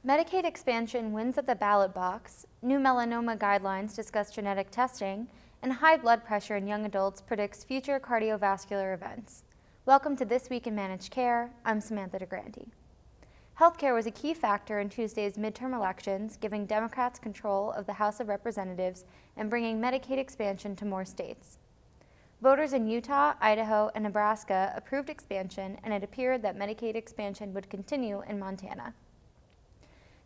Medicaid expansion wins at the ballot box, new melanoma guidelines discuss genetic testing, and high blood pressure in young adults predicts future cardiovascular events. Welcome to This Week in Managed Care. I'm Samantha DeGrande. Healthcare was a key factor in Tuesday's midterm elections, giving Democrats control of the House of Representatives and bringing Medicaid expansion to more states. Voters in Utah, Idaho, and Nebraska approved expansion, and it appeared that Medicaid expansion would continue in Montana.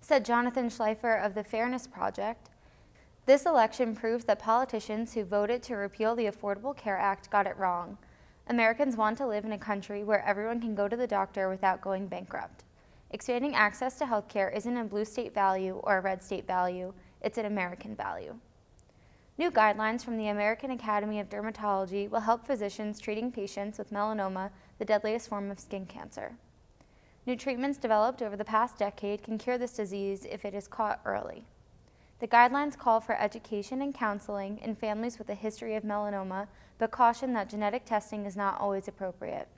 Said Jonathan Schleifer of the Fairness Project, "This election proves that politicians who voted to repeal the Affordable Care Act got it wrong. Americans want to live in a country where everyone can go to the doctor without going bankrupt. Expanding access to health care isn't a blue state value or a red state value, it's an American value." New guidelines from the American Academy of Dermatology will help physicians treating patients with melanoma, the deadliest form of skin cancer. New treatments developed over the past decade can cure this disease if it is caught early. The guidelines call for education and counseling in families with a history of melanoma, but caution that genetic testing is not always appropriate.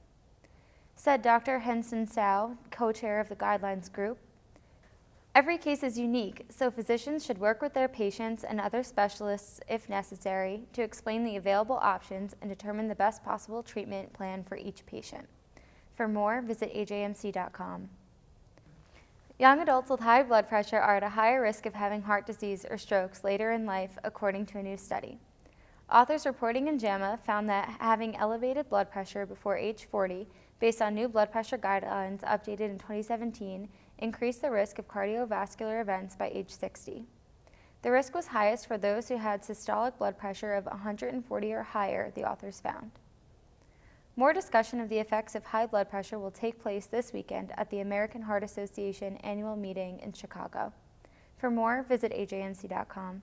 Said Dr. Henson Tsao, co-chair of the guidelines group, "Every case is unique, so physicians should work with their patients and other specialists, if necessary, to explain the available options and determine the best possible treatment plan for each patient." For more, visit ajmc.com. Young adults with high blood pressure are at a higher risk of having heart disease or strokes later in life, according to a new study. Authors reporting in JAMA found that having elevated blood pressure before age 40, based on new blood pressure guidelines updated in 2017, increased the risk of cardiovascular events by age 60. The risk was highest for those who had systolic blood pressure of 140 or higher, the authors found. More discussion of the effects of high blood pressure will take place this weekend at the American Heart Association annual meeting in Chicago. For more, visit ajmc.com.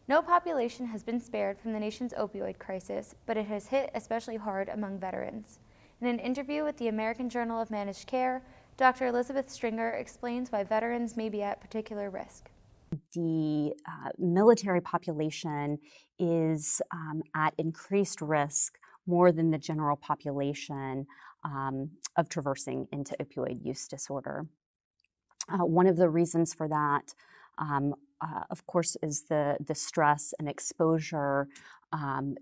No population has been spared from the nation's opioid crisis, but it has hit especially hard among veterans. In an interview with the American Journal of Managed Care, Dr. Elizabeth Stringer explains why veterans may be at particular risk. The military population is at increased risk more than the general population of traversing into opioid use disorder. One of the reasons for that, of course, is the stress and exposure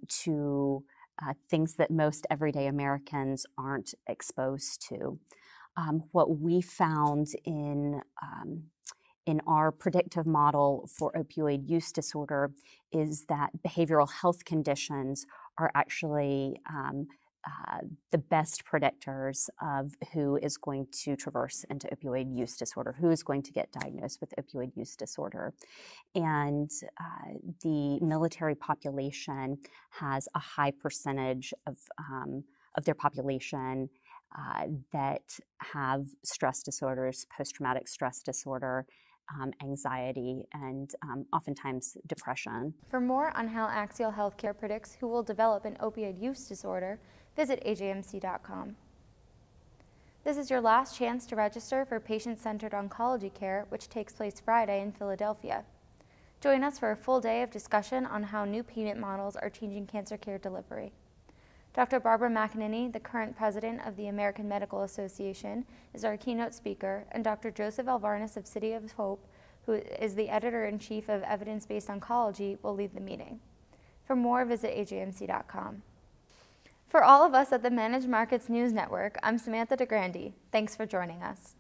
to things that most everyday Americans aren't exposed to. What we found in our predictive model for opioid use disorder is that behavioral health conditions are actually the best predictors of who is going to traverse into opioid use disorder, who is going to get diagnosed with opioid use disorder. And the military population has a high percentage of their population that have stress disorders, post-traumatic stress disorder, anxiety, and oftentimes depression. For more on how Axial Healthcare predicts who will develop an opioid use disorder, visit ajmc.com. This is your last chance to register for patient-centered oncology care, which takes place Friday in Philadelphia. Join us for a full day of discussion on how new payment models are changing cancer care delivery. Dr. Barbara McEnany, the current president of the American Medical Association, is our keynote speaker, and Dr. Joseph Alvarez of City of Hope, who is the editor-in-chief of Evidence-Based Oncology, will lead the meeting. For more, visit ajmc.com. For all of us at the Managed Markets News Network, I'm Samantha DeGrande. Thanks for joining us.